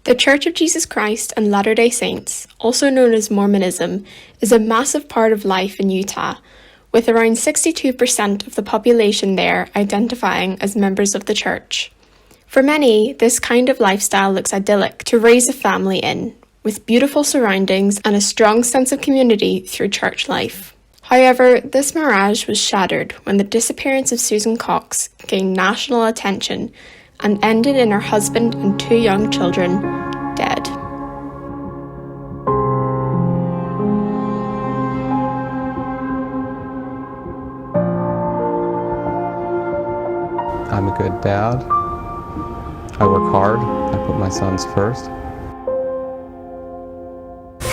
The Church of Jesus Christ and Latter-day Saints, also known as Mormonism, is a massive part of life in Utah, with around 62% of the population there identifying as members of the church. For many, this kind of lifestyle looks idyllic to raise a family in, with beautiful surroundings and a strong sense of community through church life. However, this mirage was shattered when the disappearance of Susan Cox gained national attention and ended in her husband and 2 young children dead. I'm a good dad. I work hard. I put my sons first.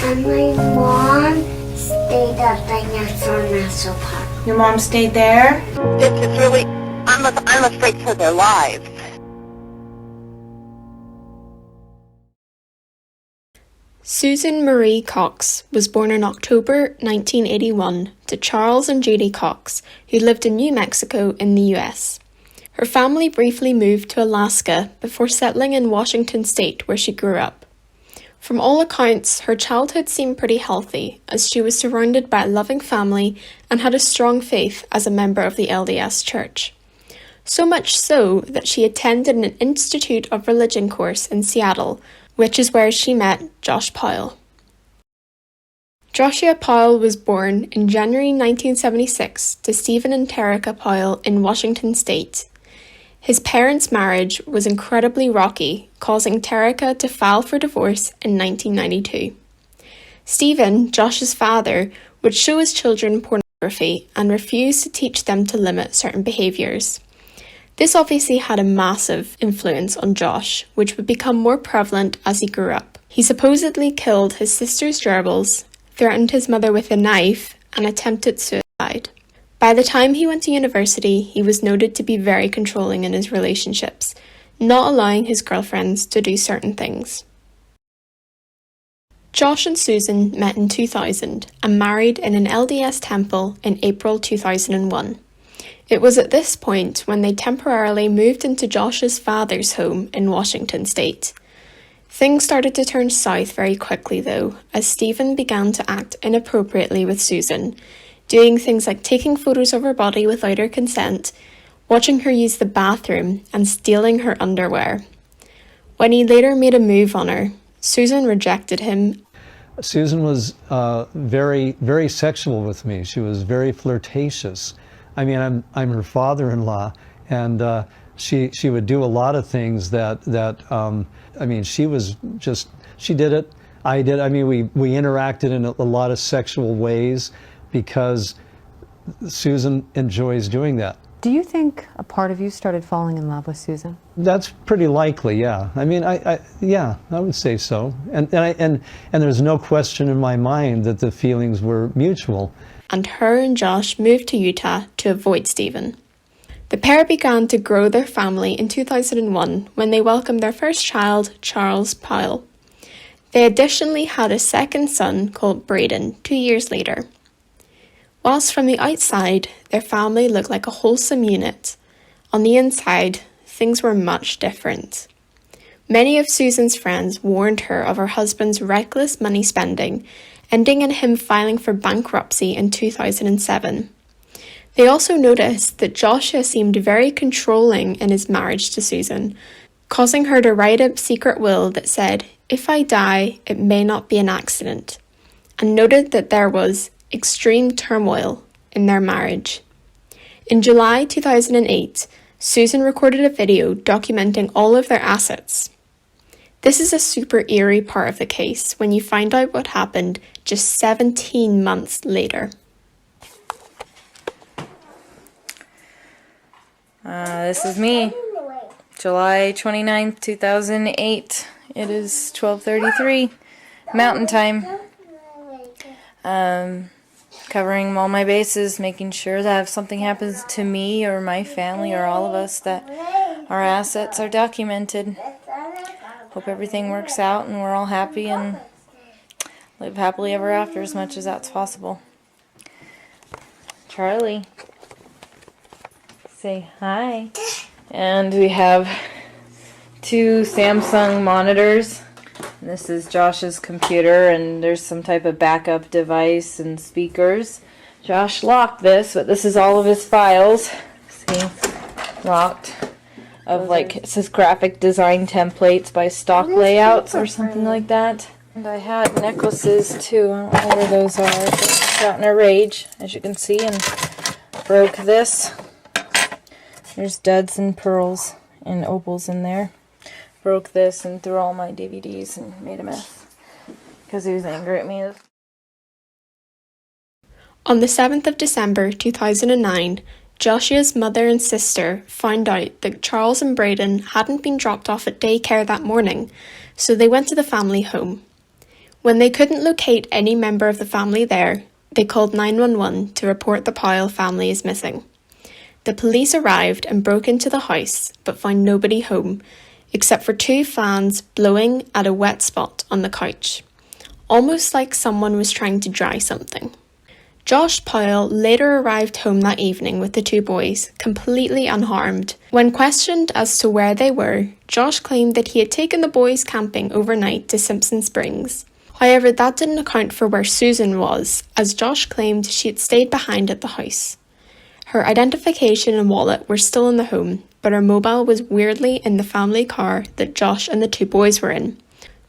And my mom stayed at Dinosaur National Park. Your mom stayed there? This is really, I'm afraid for their lives. Susan Marie Cox was born in October 1981 to Charles and Judy Cox, who lived in New Mexico in the US. Her family briefly moved to Alaska before settling in Washington State, where she grew up. From all accounts, her childhood seemed pretty healthy, as she was surrounded by a loving family and had a strong faith as a member of the LDS Church. So much so that she attended an Institute of Religion course in Seattle, which is where she met Josh Powell. Joshua Powell was born in January 1976 to Stephen and Terica Powell in Washington State. His parents' marriage was incredibly rocky, causing Terica to file for divorce in 1992. Stephen, Josh's father, would show his children pornography and refused to teach them to limit certain behaviours. This obviously had a massive influence on Josh, which would become more prevalent as he grew up. He supposedly killed his sister's gerbils, threatened his mother with a knife, and attempted suicide. By the time he went to university, he was noted to be very controlling in his relationships, not allowing his girlfriends to do certain things. Josh and Susan met in 2000 and married in an LDS temple in April 2001. It was at this point when they temporarily moved into Josh's father's home in Washington State. Things started to turn south very quickly though, as Stephen began to act inappropriately with Susan, doing things like taking photos of her body without her consent, watching her use the bathroom, and stealing her underwear. When he later made a move on her, Susan rejected him. Susan was very, very sexual with me. She was very flirtatious. I mean, I'm her father-in-law, and she would do a lot of things that I mean, she was just, she did it, I did. I mean, we interacted in a lot of sexual ways because Susan enjoys doing that. Do you think a part of you started falling in love with Susan? That's pretty likely, yeah. I mean, yeah, I would say so. And there's no question in my mind that the feelings were mutual. And her and Josh moved to Utah to avoid Stephen. The pair began to grow their family in 2001 when they welcomed their first child, Charles Powell. They additionally had a second son called Braden 2 years later. Whilst from the outside, their family looked like a wholesome unit, on the inside, things were much different. Many of Susan's friends warned her of her husband's reckless money spending, ending in him filing for bankruptcy in 2007. They also noticed that Joshua seemed very controlling in his marriage to Susan, causing her to write a secret will that said, "If I die, it may not be an accident," and noted that there was extreme turmoil in their marriage. In July 2008, Susan recorded a video documenting all of their assets. This is a super eerie part of the case when you find out what happened just 17 months later. This is me. July 29th, 2008. It is 12:33 Mountain Time. Covering all my bases, making sure that if something happens to me or my family or all of us, that our assets are documented. Hope everything works out and we're all happy and live happily ever after as much as that's possible. Charlie, say hi. And we have 2 Samsung monitors This is Josh's computer, and there's some type of backup device and speakers. Josh locked this, but this is all of his files. See, locked. Of like, it says graphic design templates by stock layouts or something like that. And I had necklaces too. I don't know where those are. I just got in a rage, as you can see, and broke this. There's duds and pearls and opals in there. Broke this and threw all my DVDs and made a mess because he was angry at me. On the 7th of December 2009, Joshua's mother and sister found out that Charles and Braden hadn't been dropped off at daycare that morning, so they went to the family home. When they couldn't locate any member of the family there, they called 911 to report the Powell family is missing. The police arrived and broke into the house, but found nobody home, except for 2 fans blowing at a wet spot on the couch, almost like someone was trying to dry something. Josh Powell later arrived home that evening with the 2 boys, completely unharmed. When questioned as to where they were, Josh claimed that he had taken the boys camping overnight to Simpson Springs. However, that didn't account for where Susan was, as Josh claimed she had stayed behind at the house. Her identification and wallet were still in the home, but her mobile was weirdly in the family car that Josh and the 2 boys were in.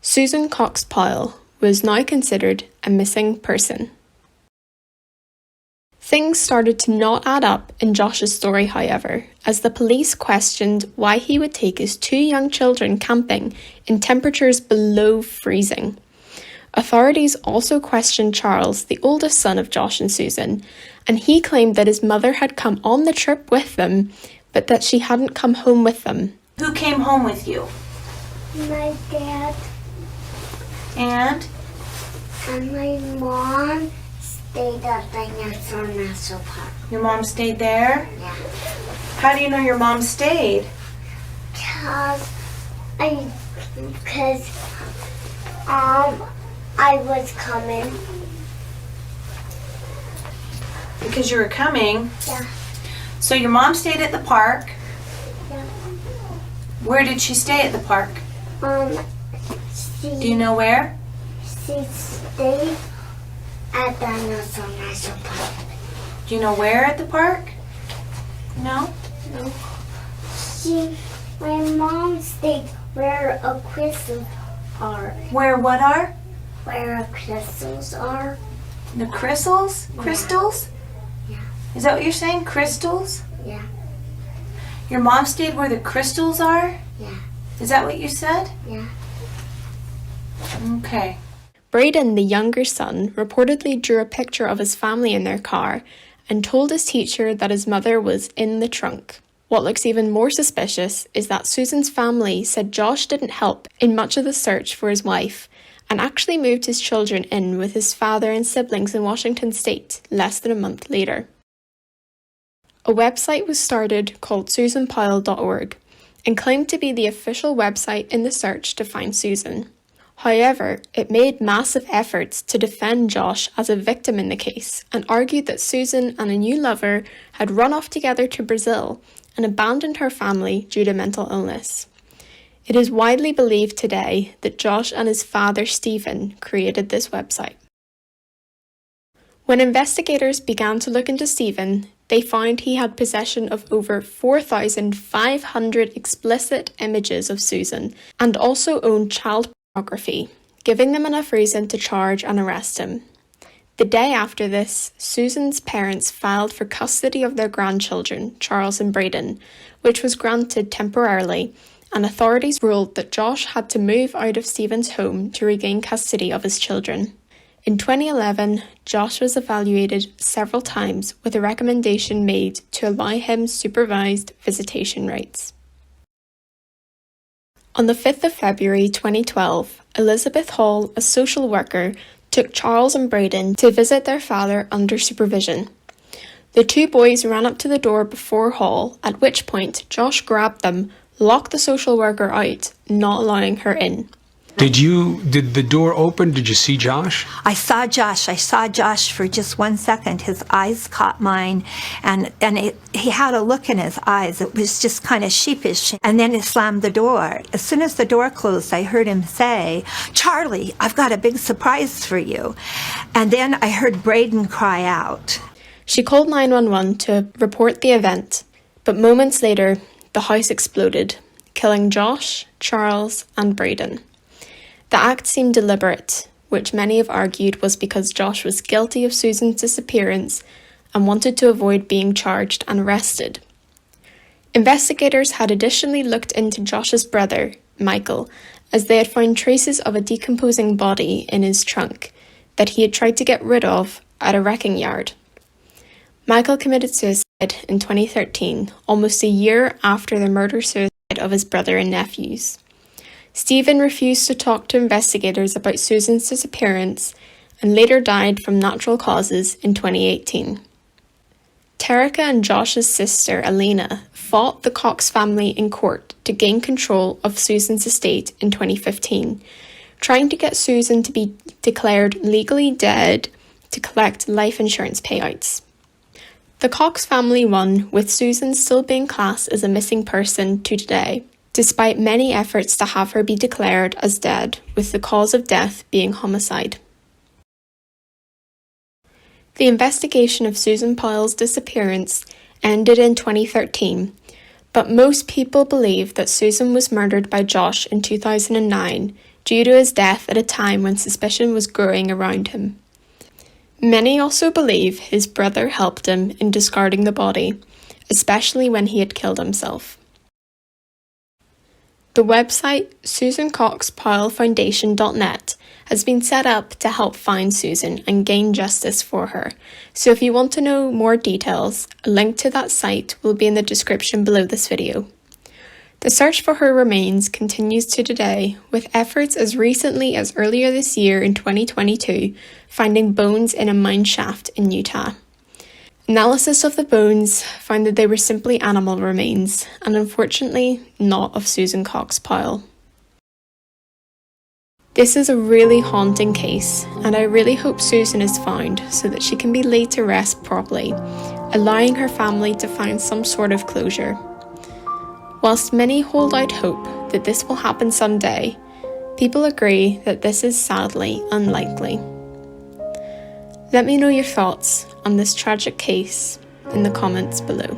Susan Cox Powell was now considered a missing person. Things started to not add up in Josh's story, however, as the police questioned why he would take his 2 young children camping in temperatures below freezing. Authorities also questioned Charles, the oldest son of Josh and Susan, and he claimed that his mother had come on the trip with them, but that she hadn't come home with them. Who came home with you? My dad And? and my mom stayed at the National Park. Your mom stayed there? Yeah. How do you know your mom stayed? Because I was coming. Because you were coming? Yeah. So your mom stayed at the park. Yeah. Where did she stay at the park? Do you know where? She stayed at the National Park. Do you know where at the park? No? No. My mom stayed where a crystals are. Where what are? Where crystals are. The crystals? Crystals? Yeah. Is that what you're saying? Crystals? Yeah. Your mom stayed where the crystals are? Yeah. Is that what you said? Yeah. Okay. Braden, the younger son, reportedly drew a picture of his family in their car and told his teacher that his mother was in the trunk. What looks even more suspicious is that Susan's family said Josh didn't help in much of the search for his wife and actually moved his children in with his father and siblings in Washington state less than a month later. A website was started called SusanPowell.org and claimed to be the official website in the search to find Susan. However, it made massive efforts to defend Josh as a victim in the case and argued that Susan and a new lover had run off together to Brazil and abandoned her family due to mental illness. It is widely believed today that Josh and his father Stephen created this website. When investigators began to look into Stephen, they found he had possession of over 4,500 explicit images of Susan and also owned child pornography, giving them enough reason to charge and arrest him. The day after this, Susan's parents filed for custody of their grandchildren, Charles and Braden, which was granted temporarily, and authorities ruled that Josh had to move out of Stephen's home to regain custody of his children. In 2011, Josh was evaluated several times with a recommendation made to allow him supervised visitation rights. On the 5th of February 2012, Elizabeth Hall, a social worker, took Charles and Braden to visit their father under supervision. The 2 boys ran up to the door before Hall, at which point Josh grabbed them, locked the social worker out, not allowing her in. Did the door open? Did you see Josh? I saw Josh for just 1 second. His eyes caught mine, and he had a look in his eyes. It was just kind of sheepish. And then he slammed the door. As soon as the door closed, I heard him say, "Charlie, I've got a big surprise for you." And then I heard Braden cry out. She called 911 to report the event, but moments later, the house exploded, killing Josh, Charles, and Braden. The act seemed deliberate, which many have argued was because Josh was guilty of Susan's disappearance and wanted to avoid being charged and arrested. Investigators had additionally looked into Josh's brother, Michael, as they had found traces of a decomposing body in his trunk that he had tried to get rid of at a wrecking yard. Michael committed suicide in 2013, almost a year after the murder-suicide of his brother and nephews. Stephen refused to talk to investigators about Susan's disappearance and later died from natural causes in 2018. Terica and Josh's sister, Elena, fought the Cox family in court to gain control of Susan's estate in 2015, trying to get Susan to be declared legally dead to collect life insurance payouts. The Cox family won, with Susan still being classed as a missing person to today, despite many efforts to have her be declared as dead, with the cause of death being homicide. The investigation of Susan Powell's disappearance ended in 2013, but most people believe that Susan was murdered by Josh in 2009 due to his death at a time when suspicion was growing around him. Many also believe his brother helped him in discarding the body, especially when he had killed himself. The website SusanCoxPowellFoundation.net has been set up to help find Susan and gain justice for her, so if you want to know more details, a link to that site will be in the description below this video. The search for her remains continues to today, with efforts as recently as earlier this year in 2022 finding bones in a mine shaft in Utah. Analysis of the bones found that they were simply animal remains, and unfortunately not of Susan Cox Powell. This is a really haunting case, and I really hope Susan is found so that she can be laid to rest properly, allowing her family to find some sort of closure. Whilst many hold out hope that this will happen someday, people agree that this is sadly unlikely. Let me know your thoughts on this tragic case in the comments below.